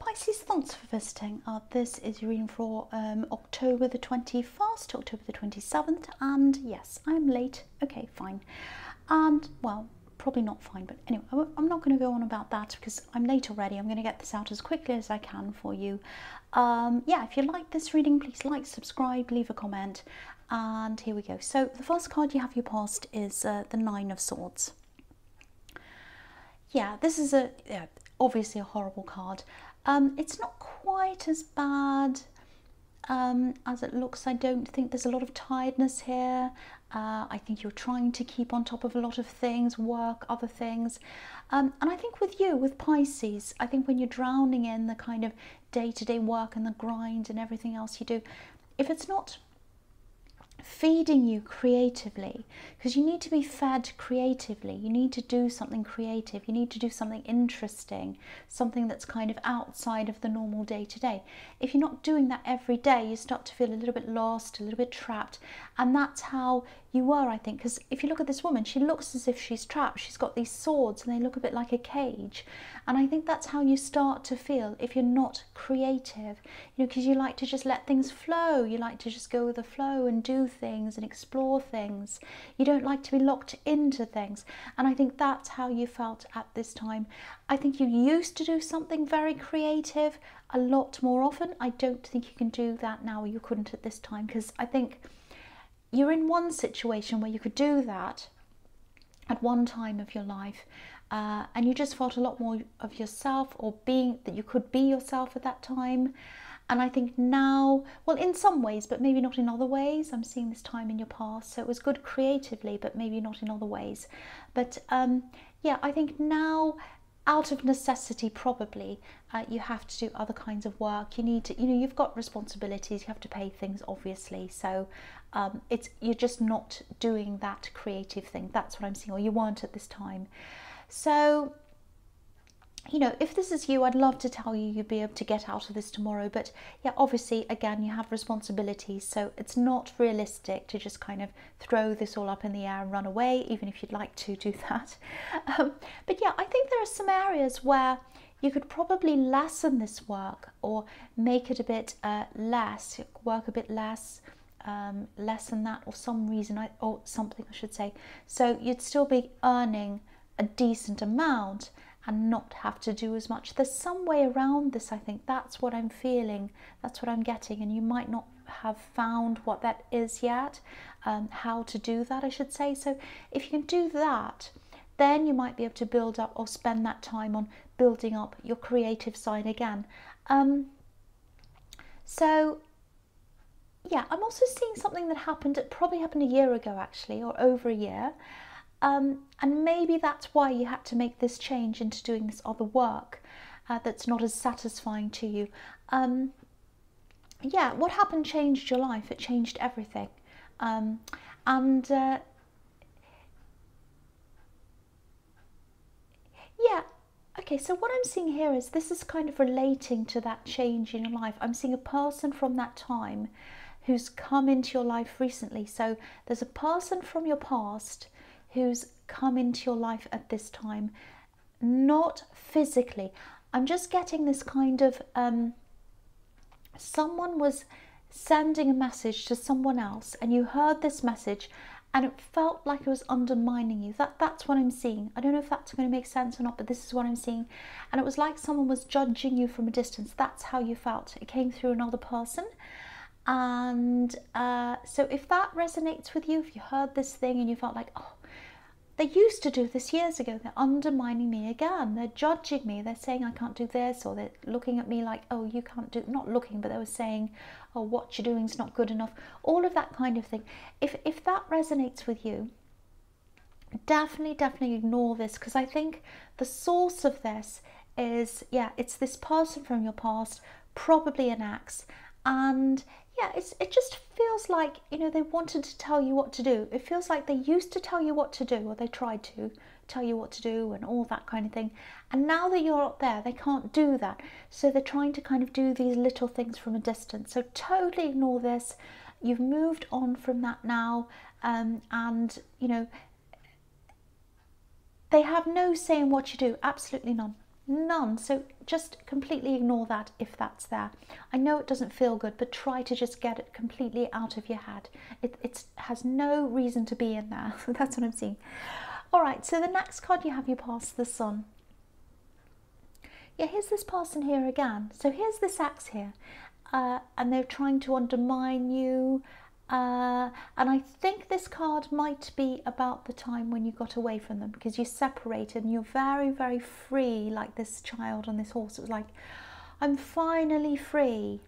Pisces, thanks for visiting. This is your reading for October the 21st, October the 27th, and yes, I'm late. Okay, fine. And, well, probably not fine, but anyway, I'm not going to go on about that because I'm late already. I'm going to get this out as quickly as I can for you. Yeah, if you like this reading, please like, subscribe, leave a comment, and here we go. So the first card you have your past is the Nine of Swords. Yeah, this is obviously a horrible card. It's not quite as bad as it looks. I don't think there's a lot of tiredness here. I think you're trying to keep on top of a lot of things, work, other things. And I think with you, with Pisces, I think when you're drowning in the kind of day-to-day work and the grind and everything else you do, if it's not feeding you creatively, because you need to be fed creatively, you need to do something creative, you need to do something interesting, something that's kind of outside of the normal day-to-day. If you're not doing that every day, you start to feel a little bit lost, a little bit trapped, and that's how you were, I think, because if you look at this woman, she looks as if she's trapped. She's got these swords and they look a bit like a cage, and I think that's how you start to feel if you're not creative, you know, because you like to just let things flow, you like to just go with the flow and do things and explore things. You don't like to be locked into things, and I think that's how you felt at this time. I think you used to do something very creative a lot more often. I don't think you can do that now, or you couldn't at this time, because I think you're in one situation where you could do that at one time of your life, and you just felt a lot more of yourself, or being that you could be yourself at that time. And I think now, well, in some ways, but maybe not in other ways. I'm seeing this time in your past, so it was good creatively, but maybe not in other ways. But yeah, I think now, out of necessity, probably you have to do other kinds of work. You need to, you know, you've got responsibilities. You have to pay things, obviously. So you're just not doing that creative thing. That's what I'm seeing, or you weren't at this time. So, you know, if this is you, I'd love to tell you you'd be able to get out of this tomorrow. But yeah, obviously, again, you have responsibilities. So it's not realistic to just kind of throw this all up in the air and run away, even if you'd like to do that. But yeah, I think there are some areas where you could probably lessen this work, or make it a bit less, work a bit less, lessen that, or some reason, or something I should say. So you'd still be earning a decent amount and not have to do as much. There's some way around this, I think. That's what I'm feeling, that's what I'm getting, and you might not have found what that is yet, how to do that, I should say. So if you can do that, then you might be able to build up, or spend that time on building up your creative side again. So yeah, I'm also seeing something that happened, it probably happened a year ago actually, or over a year. And maybe that's why you had to make this change into doing this other work that's not as satisfying to you. Yeah, what happened changed your life. It changed everything. Yeah, okay, so what I'm seeing here is this is kind of relating to that change in your life. I'm seeing a person from that time who's come into your life recently. So there's a person from your past who's come into your life at this time, not physically. I'm just getting this kind of, someone was sending a message to someone else, and you heard this message, and it felt like it was undermining you. That's what I'm seeing. I don't know if that's going to make sense or not, but this is what I'm seeing. And it was like someone was judging you from a distance. That's how you felt. It came through another person. And so if that resonates with you, if you heard this thing and you felt like, oh, they used to do this years ago, they're undermining me again, they're judging me, they're saying I can't do this, or they're looking at me like, oh, you can't do, not looking, but they were saying, oh, what you're doing is not good enough, all of that kind of thing. If that resonates with you, definitely ignore this, because I think the source of this is, yeah, it's this person from your past, probably an ex, and yeah, it just feels like, you know, they wanted to tell you what to do. It feels like they used to tell you what to do, or they tried to tell you what to do and all that kind of thing. And now that you're up there, they can't do that. So they're trying to kind of do these little things from a distance. So totally ignore this. You've moved on from that now. And, you know, they have no say in what you do. Absolutely none. None. So just completely ignore that if that's there. I know it doesn't feel good, but try to just get it completely out of your head. It has no reason to be in there. That's what I'm seeing. All right, so the next card you have, you pass the Sun. Yeah, here's this person here again. So here's this axe here, and they're trying to undermine you. And I think this card might be about the time when you got away from them, because you separated and you're very, very free, like this child on this horse. It was like, I'm finally free.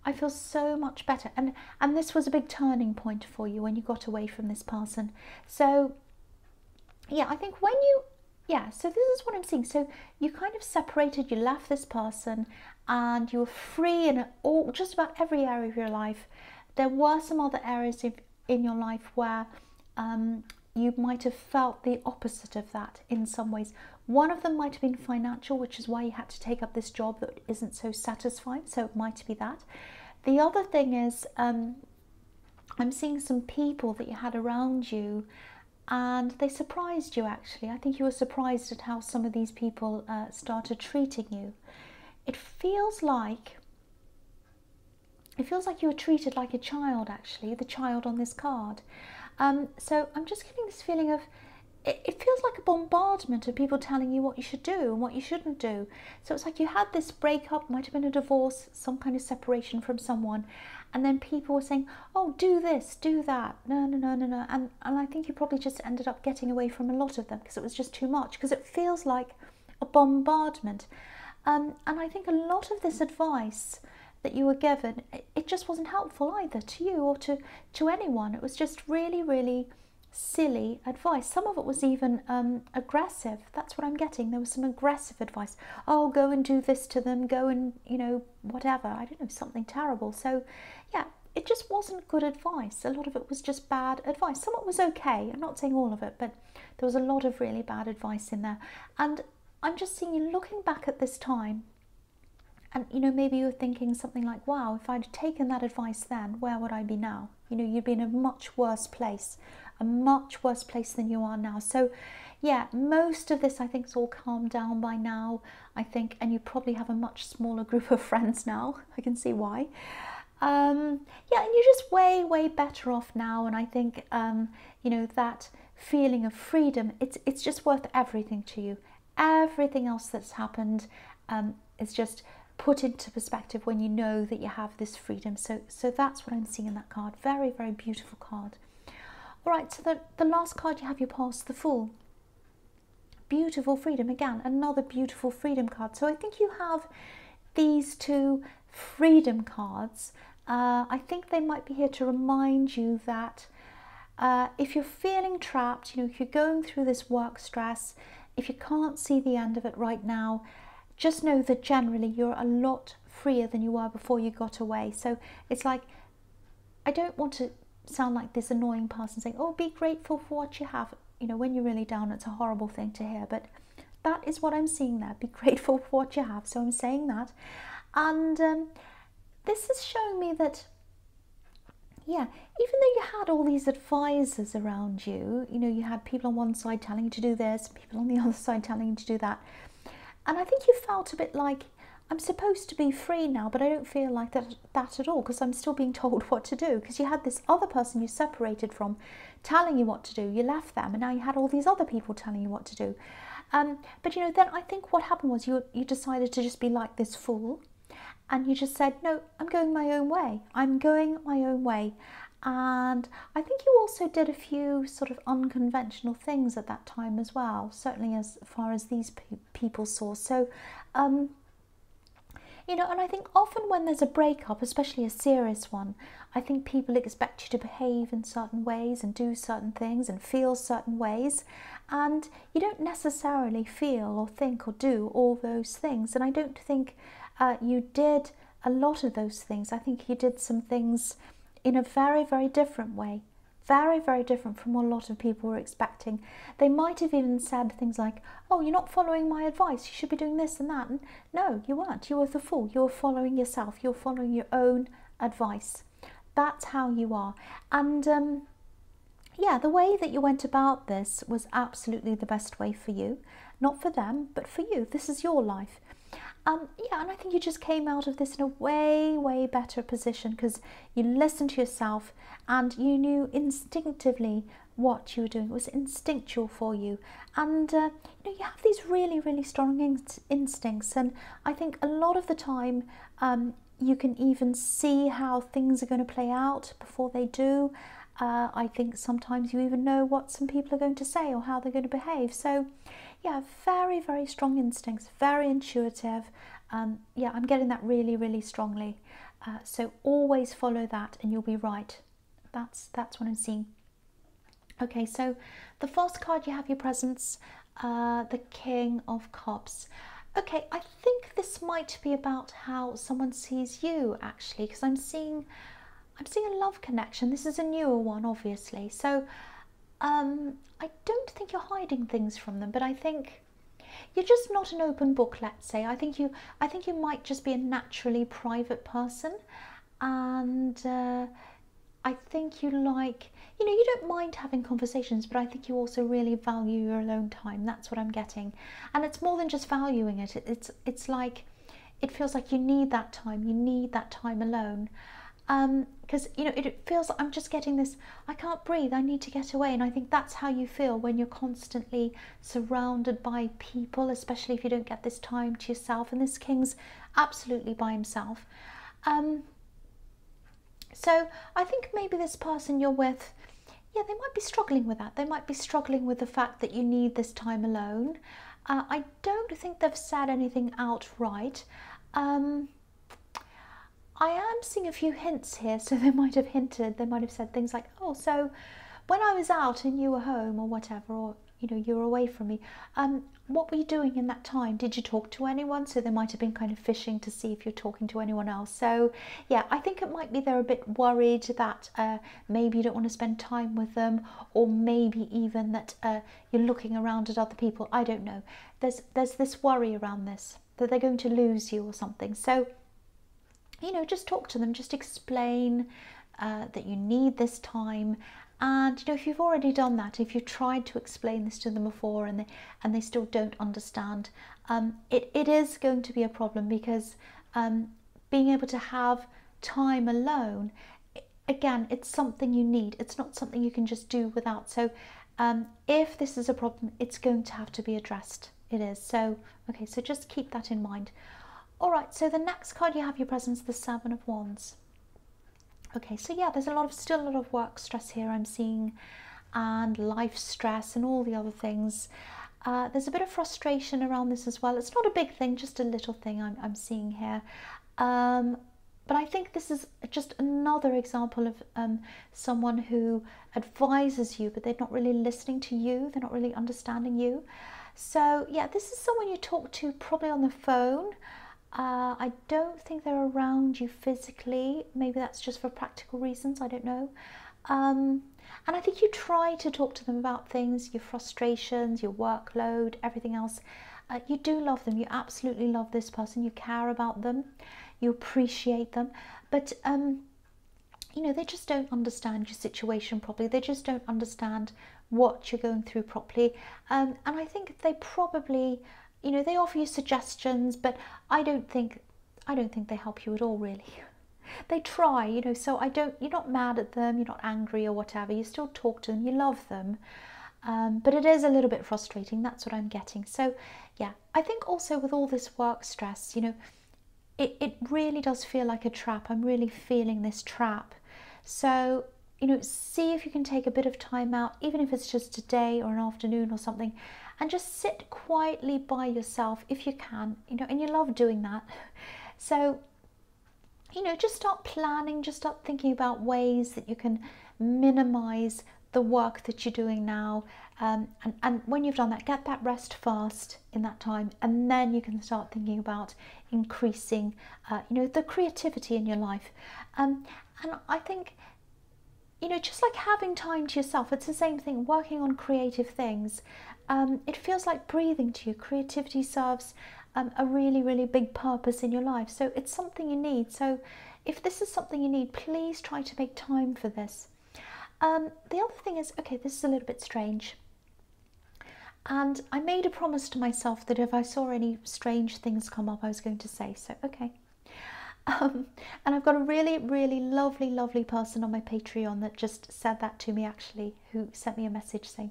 I feel so much better. And this was a big turning point for you when you got away from this person. So yeah, I think when you, yeah, so this is what I'm seeing. So you kind of separated, you left this person, and you were free in all, just about every area of your life. There were some other areas in your life where you might have felt the opposite of that in some ways. One of them might have been financial, which is why you had to take up this job that isn't so satisfying. So it might be that. The other thing is, I'm seeing some people that you had around you, and they surprised you, actually. I think you were surprised at how some of these people started treating you. It feels like you were treated like a child, actually, the child on this card. So I'm just getting this feeling of, it feels like a bombardment of people telling you what you should do and what you shouldn't do. So it's like you had this breakup, might have been a divorce, some kind of separation from someone, and then people were saying, oh, do this, do that, no. And I think you probably just ended up getting away from a lot of them because it was just too much, because it feels like a bombardment. And I think a lot of this advice that you were given, it just wasn't helpful either to you or to anyone. It was just really, really silly advice. Some of it was even aggressive. That's what I'm getting. There was some aggressive advice. Oh, go and do this to them, go and, you know, whatever, I don't know, something terrible. So yeah, it just wasn't good advice. A lot of it was just bad advice. Some of it was okay, I'm not saying all of it, but there was a lot of really bad advice in there. And I'm just seeing you looking back at this time, and, you know, maybe you were thinking something like, wow, if I'd taken that advice then, where would I be now? You know, you'd be in a much worse place than you are now. So yeah, most of this I think is all calmed down by now, I think, and you probably have a much smaller group of friends now. I can see why. Yeah, and you're just way better off now, and I think you know, that feeling of freedom, it's just worth everything to you. Everything else that's happened is just put into perspective when you know that you have this freedom. So that's what I'm seeing in that card. Very, very beautiful card. All right, so the last card you have, you pass the Fool. Beautiful freedom, again, another beautiful freedom card. So I think you have these two freedom cards. I think they might be here to remind you that if you're feeling trapped, you know, if you're going through this work stress, if you can't see the end of it right now, just know that generally you're a lot freer than you were before you got away. So it's like, I don't want to sound like this annoying person saying, oh, be grateful for what you have. You know, when you're really down, it's a horrible thing to hear, but that is what I'm seeing there. Be grateful for what you have. So I'm saying that. And this is showing me that, yeah, even though you had all these advisors around you, you know, you had people on one side telling you to do this, people on the other side telling you to do that. And I think you felt a bit like, I'm supposed to be free now, but I don't feel like that at all, because I'm still being told what to do. Because you had this other person you separated from telling you what to do. You left them, and now you had all these other people telling you what to do. But, you know, then I think what happened was you decided to just be like this fool. And you just said, no, I'm going my own way. I'm going my own way. And I think you also did a few sort of unconventional things at that time as well, certainly as far as these people saw. So, you know, and I think often when there's a breakup, especially a serious one, I think people expect you to behave in certain ways and do certain things and feel certain ways. And you don't necessarily feel or think or do all those things. And I don't think you did a lot of those things. I think you did some things in a very, very different way. Very, very different from what a lot of people were expecting. They might have even said things like, oh, you're not following my advice, you should be doing this and that. And no, you weren't. You were the fool. You were following yourself. You're following your own advice. That's how you are. And yeah, the way that you went about this was absolutely the best way for you. Not for them, but for you. This is your life. Yeah, and I think you just came out of this in a way better position because you listened to yourself and you knew instinctively what you were doing. It was instinctual for you, and you have these really strong instincts, and I think a lot of the time you can even see how things are going to play out before they do. I think sometimes you even know what some people are going to say or how they're going to behave. So yeah, very strong instincts, very intuitive. Yeah, I'm getting that really strongly. So always follow that and you'll be right. That's what I'm seeing. Okay, so the first card you have your presence, the King of Cups. Okay, I think this might be about how someone sees you actually, because I'm seeing a love connection. This is a newer one, obviously. So I don't think you're hiding things from them, but I think you're just not an open book, let's say. I think you might just be a naturally private person, and I think you like, you don't mind having conversations, but I think you also really value your alone time. That's what I'm getting. And it's more than just valuing it. It's like, it feels like you need that time. You need that time alone. Because it feels like I'm just getting this, I can't breathe, I need to get away. And I think that's how you feel when you're constantly surrounded by people, especially if you don't get this time to yourself. And this King's absolutely by himself. So I think maybe this person you're with, yeah, they might be struggling with that. They might be struggling with the fact that you need this time alone. I don't think they've said anything outright. I am seeing a few hints here, so they might have hinted, they might have said things like, oh, so when I was out and you were home or whatever, or you were away from me, what were you doing in that time? Did you talk to anyone? So they might have been kind of fishing to see if you're talking to anyone else. So yeah, I think it might be they're a bit worried that maybe you don't want to spend time with them, or maybe even that you're looking around at other people. I don't know. There's this worry around this, that they're going to lose you or something. So just talk to them, just explain that you need this time. And if you've already done that, if you've tried to explain this to them before and they still don't understand, it is going to be a problem, because being able to have time alone, again, it's something you need. It's not something you can just do without. So if this is a problem, it's going to have to be addressed. It is. So okay, so just keep that in mind. All right, so the next card you have your presence, the Seven of Wands. Okay, so yeah, there's still a lot of work stress here I'm seeing, and life stress and all the other things. There's a bit of frustration around this as well. It's not a big thing, just a little thing I'm seeing here. But I think this is just another example of someone who advises you, but they're not really listening to you. They're not really understanding you. So yeah, this is someone you talk to probably on the phone. I don't think they're around you physically. Maybe that's just for practical reasons, I don't know. And I think you try to talk to them about things, your frustrations, your workload, everything else. You do love them. You absolutely love this person. You care about them. You appreciate them. But, they just don't understand your situation properly. They just don't understand what you're going through properly. And I think they probably... they offer you suggestions, but I don't think they help you at all, really. They try, so you're not mad at them, you're not angry or whatever, you still talk to them, you love them. But it is a little bit frustrating, that's what I'm getting. So yeah, I think also with all this work stress, it really does feel like a trap. I'm really feeling this trap. So, see if you can take a bit of time out, even if it's just a day or an afternoon or something, and just sit quietly by yourself if you can, and you love doing that. So, just start planning, just start thinking about ways that you can minimize the work that you're doing now. And when you've done that, get that rest first in that time, and then you can start thinking about increasing, the creativity in your life. And I think, just like having time to yourself, it's the same thing, working on creative things. It feels like breathing to you. Creativity serves a really big purpose in your life. So it's something you need. So if this is something you need, please try to make time for this. The other thing is, okay, this is a little bit strange. And I made a promise to myself that if I saw any strange things come up, I was going to say so. Okay. And I've got a really, really lovely, lovely person on my Patreon that just said that to me, actually, who sent me a message saying,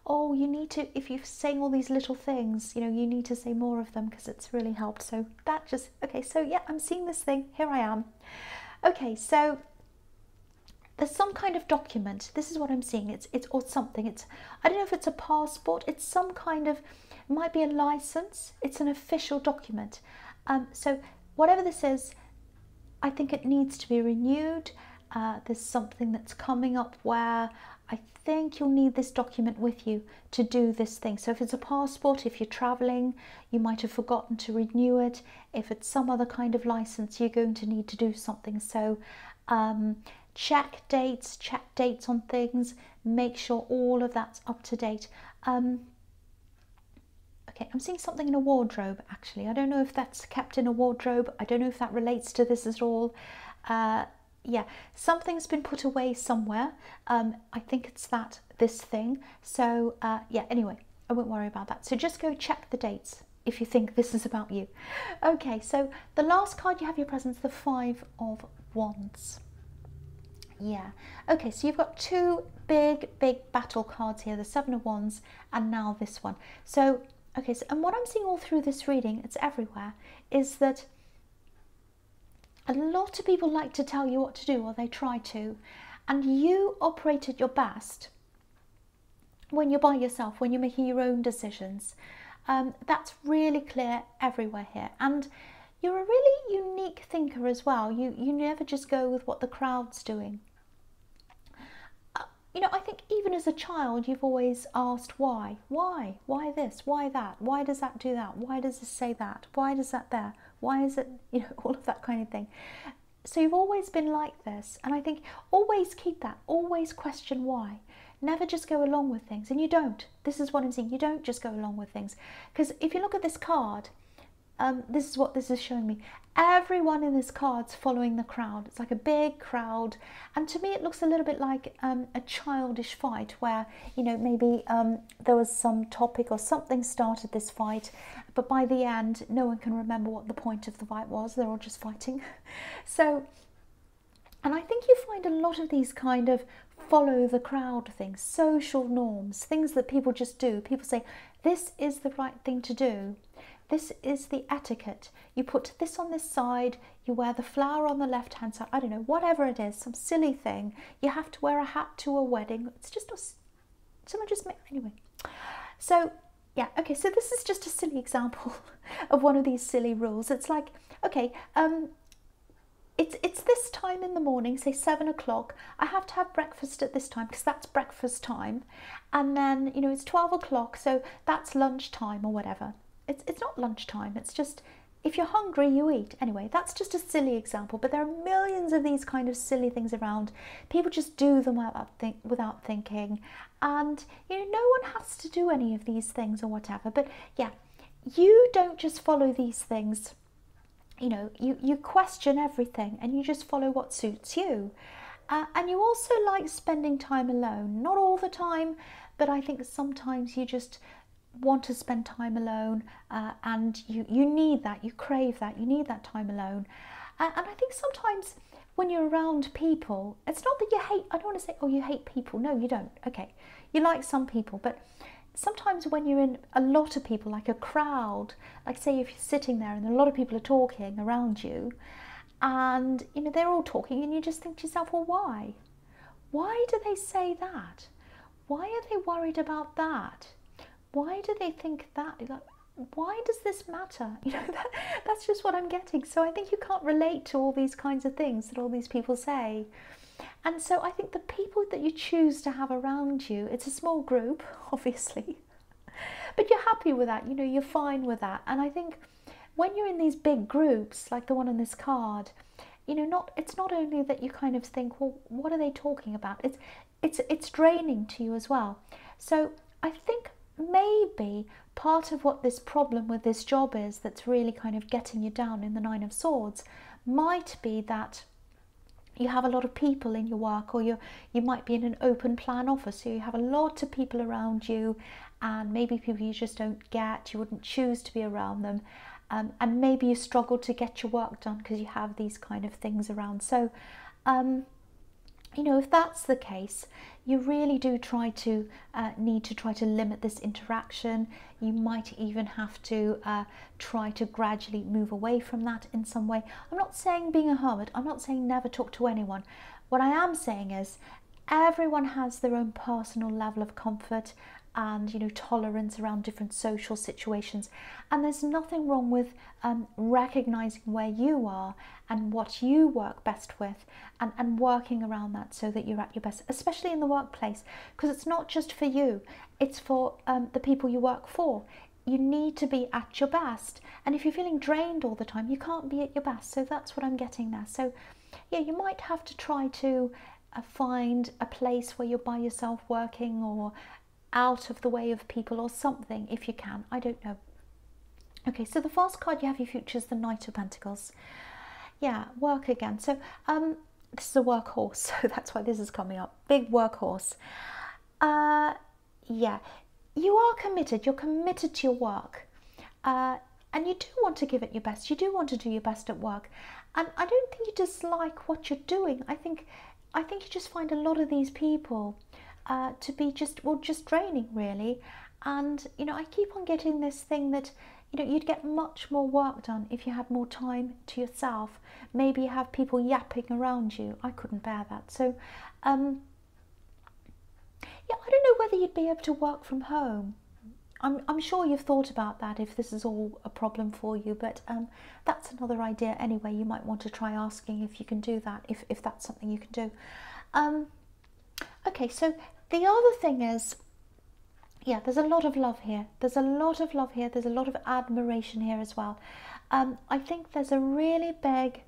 oh, you need to, if you're saying all these little things, you know, you need to say more of them because it's really helped. So that just, okay, so yeah, I'm seeing this thing. Here I am. Okay, so there's some kind of document. This is what I'm seeing. It's or something. It's, I don't know if it's a passport. It's some kind of, it might be a license. It's an official document. So whatever this is, I think it needs to be renewed. There's something that's coming up where I think you'll need this document with you to do this thing. So if it's a passport, if you're traveling, you might have forgotten to renew it. If it's some other kind of license, you're going to need to do something. So check dates on things, make sure all of that's up to date. Okay, I'm seeing something in a wardrobe, actually. I don't know if that's kept in a wardrobe. I don't know if that relates to this at all. Yeah, something's been put away somewhere. I think it's this thing. So yeah, anyway, I won't worry about that. So just go check the dates if you think this is about you. Okay, so the last card you have your presents, the Five of Wands. Yeah, okay, so you've got two big battle cards here, the Seven of Wands and now this one. So okay, so, and what I'm seeing all through this reading, it's everywhere, is that a lot of people like to tell you what to do, or they try to, and you operate at your best when you're by yourself, when you're making your own decisions. That's really clear everywhere here. And you're a really unique thinker as well. You never just go with what the crowd's doing. You know, I think even as a child, you've always asked why? Why this? Why that? Why does that do that? Why does this say that? Why does that there? Why is it, you know, all of that kind of thing. So you've always been like this. And I think always keep that, always question why. Never just go along with things. And you don't. This is what I'm saying. You don't just go along with things. Because if you look at this card, this is what this is showing me. Everyone in this card's following the crowd. It's like a big crowd, and to me it looks a little bit like a childish fight where, you know, maybe there was some topic or something started this fight, but by the end no one can remember what the point of the fight was. They're all just fighting. So, and I think you find a lot of these kind of follow the crowd things, social norms, things that people just do. People say this is the right thing to do. This is the etiquette. You put this on this side, you wear the flower on the left-hand side, I don't know, whatever it is, some silly thing. You have to wear a hat to a wedding. It's just, someone just made, anyway. So, yeah, okay, so this is just a silly example of one of these silly rules. It's like, okay, it's this time in the morning, say 7 o'clock. I have to have breakfast at this time because that's breakfast time. And then, you know, it's 12 o'clock, so that's lunchtime or whatever. It's not lunchtime, it's just, if you're hungry, you eat. Anyway, that's just a silly example, but there are millions of these kind of silly things around. People just do them without thinking. And, you know, no one has to do any of these things or whatever. But yeah, you don't just follow these things. You know, you question everything and you just follow what suits you. And you also like spending time alone. Not all the time, but I think sometimes you just want to spend time alone, and you need that, you crave that, you need that time alone. And I think sometimes when you're around people, it's not that you hate, I don't want to say, oh, you hate people. No, you don't. Okay, you like some people, but sometimes when you're in a lot of people, like a crowd, like say if you're sitting there and a lot of people are talking around you, and you know they're all talking, and you just think to yourself, well, why? Why do they say that? Why are they worried about that? Why do they think that? Why does this matter? You know, that's just what I'm getting. So I think you can't relate to all these kinds of things that all these people say. And so I think the people that you choose to have around you, it's a small group, obviously, but you're happy with that, you know, you're fine with that. And I think when you're in these big groups, like the one on this card, you know, it's not only that you kind of think, well, what are they talking about? It's draining to you as well. So I think maybe part of what this problem with this job is that's really kind of getting you down in the Nine of Swords might be that you have a lot of people in your work, or you might be in an open plan office, so you have a lot of people around you, and maybe people you just don't get, you wouldn't choose to be around them, and maybe you struggle to get your work done because you have these kind of things around. So you know, if that's the case, you really do need to try to limit this interaction. You might even have to try to gradually move away from that in some way. I'm not saying being a hermit, I'm not saying never talk to anyone. What I am saying is everyone has their own personal level of comfort and, you know, tolerance around different social situations, and there's nothing wrong with recognizing where you are and what you work best with, and working around that so that you're at your best, especially in the workplace, because it's not just for you, it's for the people you work for. You need to be at your best, and if you're feeling drained all the time, you can't be at your best. So that's what I'm getting there. So yeah, you might have to try to find a place where you're by yourself working, or out of the way of people or something, if you can. I don't know. Okay, so the first card you have your future is the Knight of Pentacles. Yeah, work again. So this is a workhorse, so that's why this is coming up. Big workhorse. Yeah, you are committed. You're committed to your work, and you do want to give it your best. You do want to do your best at work, and I don't think you dislike what you're doing. I think you just find a lot of these people to be just draining, really. And you know, I keep on getting this thing that, you know, you'd get much more work done if you had more time to yourself. Maybe you have people yapping around you. I couldn't bear that. So yeah, I don't know whether you'd be able to work from home. I'm sure you've thought about that, if this is all a problem for you, but that's another idea anyway. You might want to try asking if you can do that, if that's something you can do. Okay, so the other thing is, yeah, there's a lot of love here. There's a lot of love here. There's a lot of admiration here as well. I think there's a really big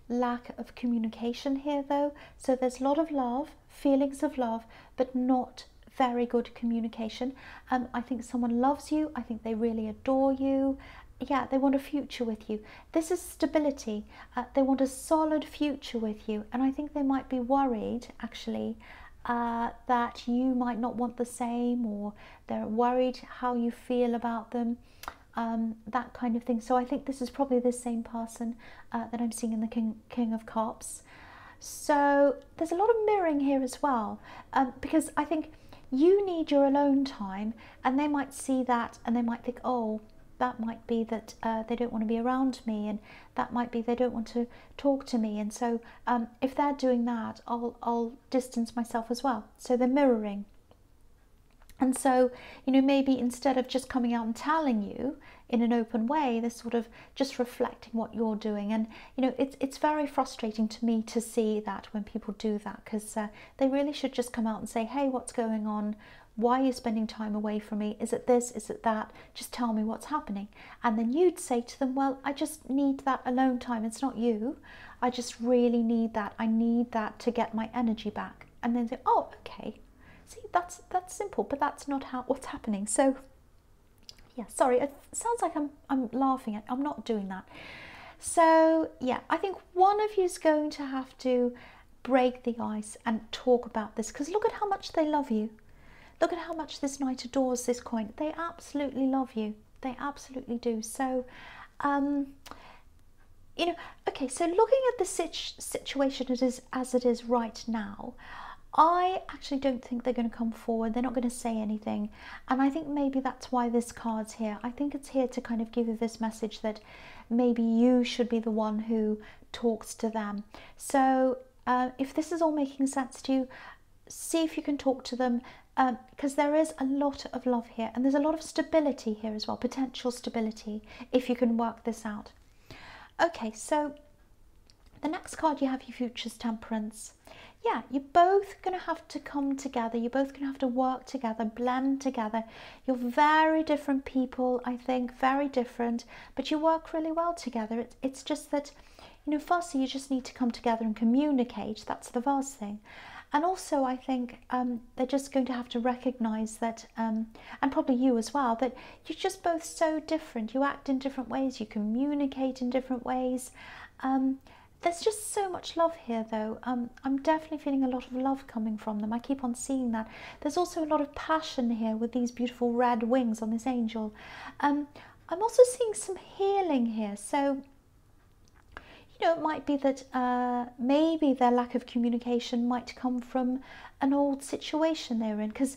lack of communication here, though. So there's a lot of love, feelings of love, but not very good communication. I think someone loves you. I think they really adore you. Yeah, they want a future with you. This is stability. They want a solid future with you. And I think they might be worried, actually, that you might not want the same, or they're worried how you feel about them, that kind of thing. So I think this is probably the same person that I'm seeing in the King of Cups. So there's a lot of mirroring here as well, because I think you need your alone time, and they might see that and they might think, oh, that might be that they don't want to be around me, and that might be they don't want to talk to me, and so if they're doing that, I'll distance myself as well. So they're mirroring. And so, you know, maybe instead of just coming out and telling you in an open way, they're sort of just reflecting what you're doing. And, you know, it's very frustrating to me to see that when people do that, because they really should just come out and say, hey, what's going on? Why are you spending time away from me? Is it this? Is it that? Just tell me what's happening. And then you'd say to them, well, I just need that alone time. It's not you. I just really need that. I need that to get my energy back. And then say, oh, okay. See, that's simple, but that's not what's happening. So, yeah, sorry, it sounds like I'm laughing. I'm not doing that. So, yeah, I think one of you is going to have to break the ice and talk about this, because look at how much they love you. Look at how much this Knight adores this coin. They absolutely love you. They absolutely do. So, you know, okay, so looking at the situation as it is right now, I actually don't think they're going to come forward. They're not going to say anything. And I think maybe that's why this card's here. I think it's here to kind of give you this message that maybe you should be the one who talks to them. So if this is all making sense to you, see if you can talk to them, because there is a lot of love here, and there's a lot of stability here as well, potential stability, if you can work this out. Okay, so the next card you have, your future's Temperance. Yeah, you're both going to have to come together. You're both going to have to work together, blend together. You're very different people, I think, very different, but you work really well together. It's just that, you know, firstly, you just need to come together and communicate. That's the first thing. And also, I think they're just going to have to recognise that, and probably you as well, that you're just both so different. You act in different ways, you communicate in different ways. There's just so much love here, though. I'm definitely feeling a lot of love coming from them. I keep on seeing that. There's also a lot of passion here with these beautiful red wings on this angel. I'm also seeing some healing here. So, you know, it might be that maybe their lack of communication might come from an old situation they're in, because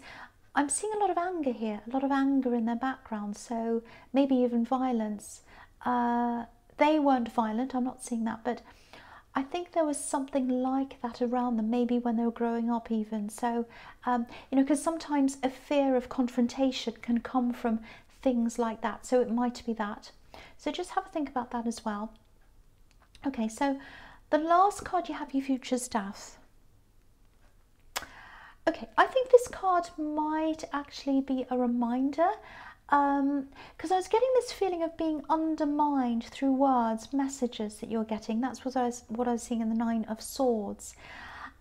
I'm seeing a lot of anger here, a lot of anger in their background, so maybe even violence. They weren't violent, I'm not seeing that, but I think there was something like that around them, maybe when they were growing up even. So, you know, because sometimes a fear of confrontation can come from things like that. So it might be that. So just have a think about that as well. Okay, so the last card you have, your future staff. Okay, I think this card might actually be a reminder, because I was getting this feeling of being undermined through words, messages that you're getting. That's what I was seeing in the Nine of Swords,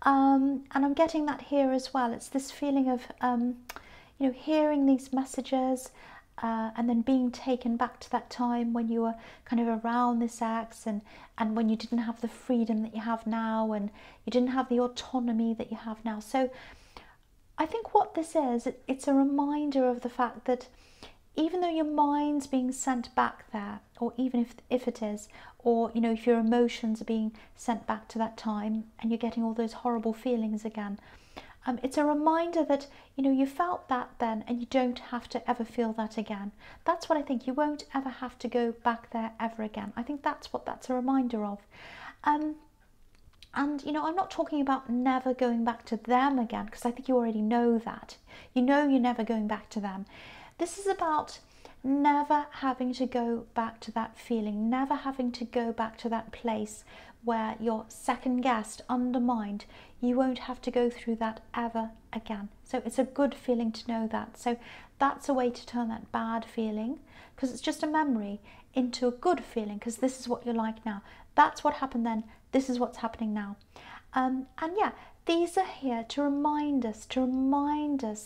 and I'm getting that here as well. It's this feeling of you know, hearing these messages and then being taken back to that time when you were kind of around this ex, and when you didn't have the freedom that you have now, and you didn't have the autonomy that you have now. So I think what this is, it's a reminder of the fact that even though your mind's being sent back there, or even if it is, or, you know, if your emotions are being sent back to that time and you're getting all those horrible feelings again, it's a reminder that, you know, you felt that then and you don't have to ever feel that again. That's what I think. You won't ever have to go back there ever again. I think that's what that's a reminder of. And, you know, I'm not talking about never going back to them again, because I think you already know that. You know you're never going back to them. This is about never having to go back to that feeling, never having to go back to that place where you're second guessed, undermined. You won't have to go through that ever again. So it's a good feeling to know that. So that's a way to turn that bad feeling, because it's just a memory, into a good feeling, because this is what you're like now. That's what happened then. This is what's happening now. And yeah, these are here to remind us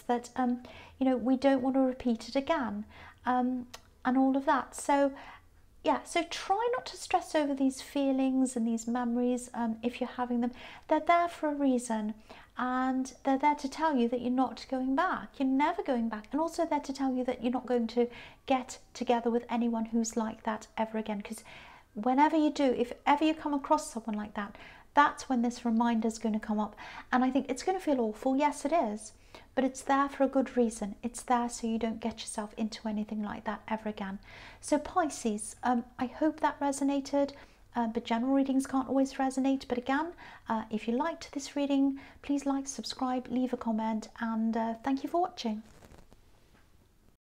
that, you know, we don't want to repeat it again, and all of that. So yeah, so try not to stress over these feelings and these memories if you're having them. They're there for a reason, and they're there to tell you that you're not going back. You're never going back. And also there to tell you that you're not going to get together with anyone who's like that ever again. Because whenever you do, if ever you come across someone like that, that's when this reminder is going to come up. And I think it's going to feel awful. Yes, it is. But it's there for a good reason. It's there so you don't get yourself into anything like that ever again. So Pisces, I hope that resonated. But general readings can't always resonate. But again, if you liked this reading, please like, subscribe, leave a comment, and thank you for watching.